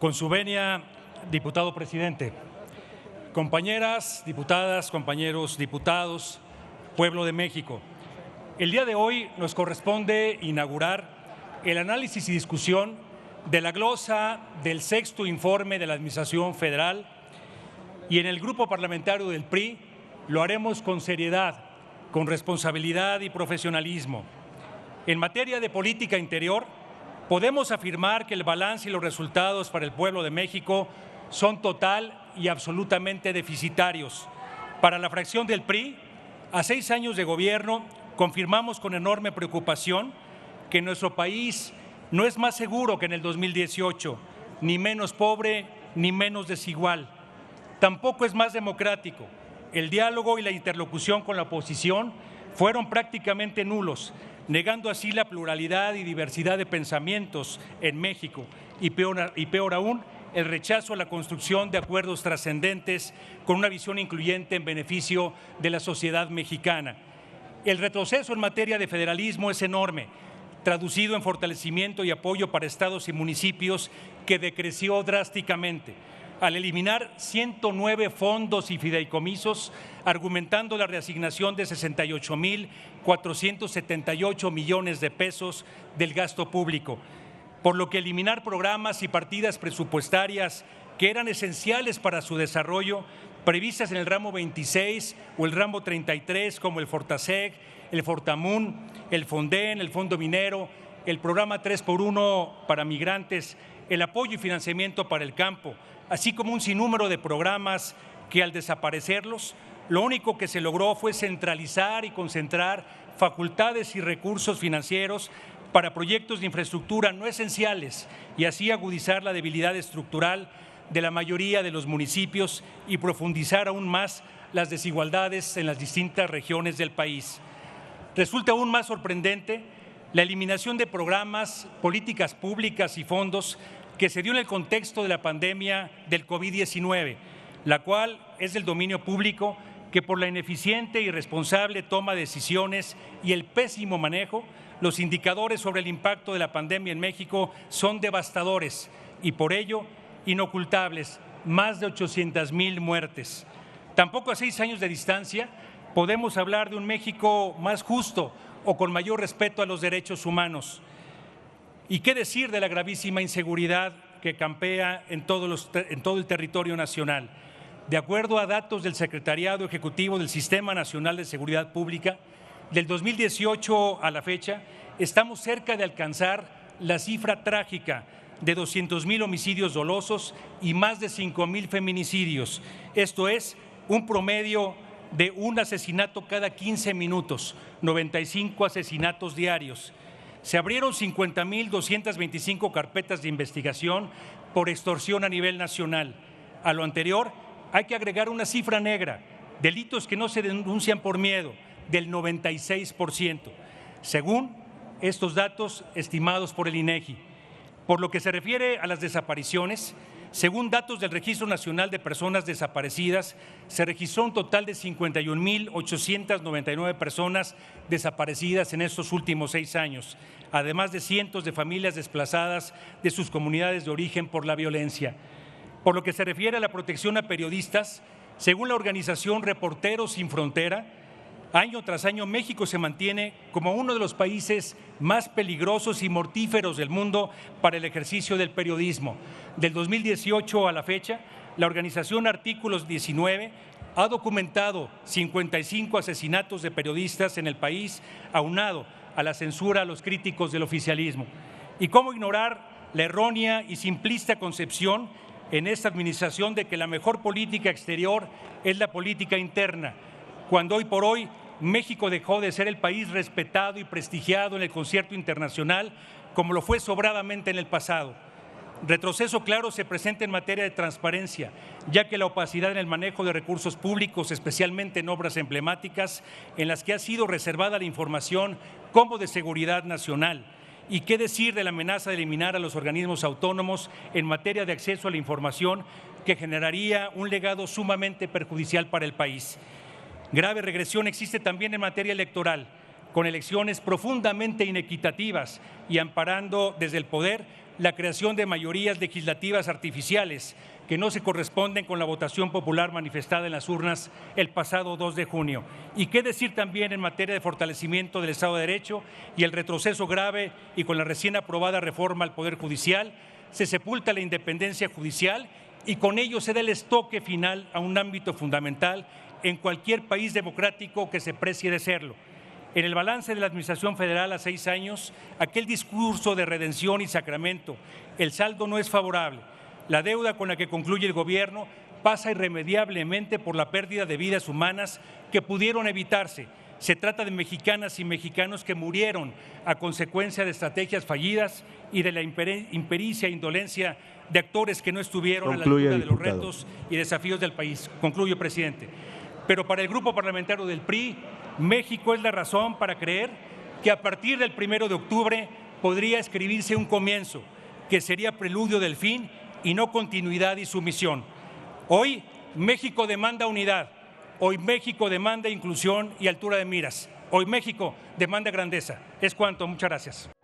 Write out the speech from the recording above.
Con su venia, diputado presidente, compañeras diputadas, compañeros diputados, pueblo de México, el día de hoy nos corresponde inaugurar el análisis y discusión de la glosa del sexto informe de la Administración Federal, y en el grupo parlamentario del PRI lo haremos con seriedad, con responsabilidad y profesionalismo. En materia de política interior, podemos afirmar que el balance y los resultados para el pueblo de México son total y absolutamente deficitarios. Para la fracción del PRI, a 6 años de gobierno, confirmamos con enorme preocupación que nuestro país no es más seguro que en el 2018, ni menos pobre, ni menos desigual. Tampoco es más democrático. El diálogo y la interlocución con la oposición fueron prácticamente nulos, negando así la pluralidad y diversidad de pensamientos en México y peor aún, el rechazo a la construcción de acuerdos trascendentes con una visión incluyente en beneficio de la sociedad mexicana. El retroceso en materia de federalismo es enorme, traducido en fortalecimiento y apoyo para estados y municipios que decreció drásticamente, al eliminar 109 fondos y fideicomisos, argumentando la reasignación de 68,478 millones de pesos del gasto público, por lo que eliminar programas y partidas presupuestarias que eran esenciales para su desarrollo, previstas en el ramo 26 o el ramo 33, como el Fortaseg, el Fortamun, el Fonden, el Fondo Minero, el programa 3x1 para migrantes, el apoyo y financiamiento para el campo, así como un sinnúmero de programas que, al desaparecerlos, lo único que se logró fue centralizar y concentrar facultades y recursos financieros para proyectos de infraestructura no esenciales y así agudizar la debilidad estructural de la mayoría de los municipios y profundizar aún más las desigualdades en las distintas regiones del país. Resulta aún más sorprendente la eliminación de programas, políticas públicas y fondos que se dio en el contexto de la pandemia del COVID-19, la cual es del dominio público, que por la ineficiente y irresponsable toma de decisiones y el pésimo manejo, los indicadores sobre el impacto de la pandemia en México son devastadores y por ello inocultables, más de 800,000 muertes. Tampoco a 6 años de distancia podemos hablar de un México más justo o con mayor respeto a los derechos humanos. ¿Y qué decir de la gravísima inseguridad que campea en todo el territorio nacional? De acuerdo a datos del Secretariado Ejecutivo del Sistema Nacional de Seguridad Pública, del 2018 a la fecha, estamos cerca de alcanzar la cifra trágica de 200,000 homicidios dolosos y más de 5,000 feminicidios. Esto es un promedio de un asesinato cada 15 minutos, 95 asesinatos diarios. Se abrieron 50,225 carpetas de investigación por extorsión a nivel nacional. A lo anterior hay que agregar una cifra negra, delitos que no se denuncian por miedo, del 96%, según estos datos estimados por el INEGI. Por lo que se refiere a las desapariciones, según datos del Registro Nacional de Personas Desaparecidas, se registró un total de 51,899 personas desaparecidas en estos últimos 6 años, además de cientos de familias desplazadas de sus comunidades de origen por la violencia. Por lo que se refiere a la protección a periodistas, según la organización Reporteros Sin Frontera, año tras año México se mantiene como uno de los países más peligrosos y mortíferos del mundo para el ejercicio del periodismo. Del 2018 a la fecha, la organización Artículos 19 ha documentado 55 asesinatos de periodistas en el país, aunado a la censura a los críticos del oficialismo. ¿Y cómo ignorar la errónea y simplista concepción en esta administración de que la mejor política exterior es la política interna, cuando hoy por hoy México dejó de ser el país respetado y prestigiado en el concierto internacional como lo fue sobradamente en el pasado? Retroceso claro se presenta en materia de transparencia, ya que la opacidad en el manejo de recursos públicos, especialmente en obras emblemáticas, en las que ha sido reservada la información como de seguridad nacional. ¿Y qué decir de la amenaza de eliminar a los organismos autónomos en materia de acceso a la información, que generaría un legado sumamente perjudicial para el país? Grave regresión existe también en materia electoral, con elecciones profundamente inequitativas y amparando desde el poder la creación de mayorías legislativas artificiales que no se corresponden con la votación popular manifestada en las urnas el pasado 2 de junio. Y qué decir también en materia de fortalecimiento del Estado de Derecho y el retroceso grave, y con la recién aprobada reforma al Poder Judicial, se sepulta la independencia judicial y con ello se da el estoque final a un ámbito fundamental en cualquier país democrático que se precie de serlo. En el balance de la Administración Federal a 6 años, aquel discurso de redención y sacramento, el saldo no es favorable. La deuda con la que concluye el gobierno pasa irremediablemente por la pérdida de vidas humanas que pudieron evitarse. Se trata de mexicanas y mexicanos que murieron a consecuencia de estrategias fallidas y de la impericia e indolencia de actores que no estuvieron a la altura de los retos y desafíos del país. Concluyo, presidente. Pero para el Grupo Parlamentario del PRI, México es la razón para creer que a partir del 1 de octubre podría escribirse un comienzo que sería preludio del fin y no continuidad y sumisión. Hoy México demanda unidad, hoy México demanda inclusión y altura de miras, hoy México demanda grandeza. Es cuanto, muchas gracias.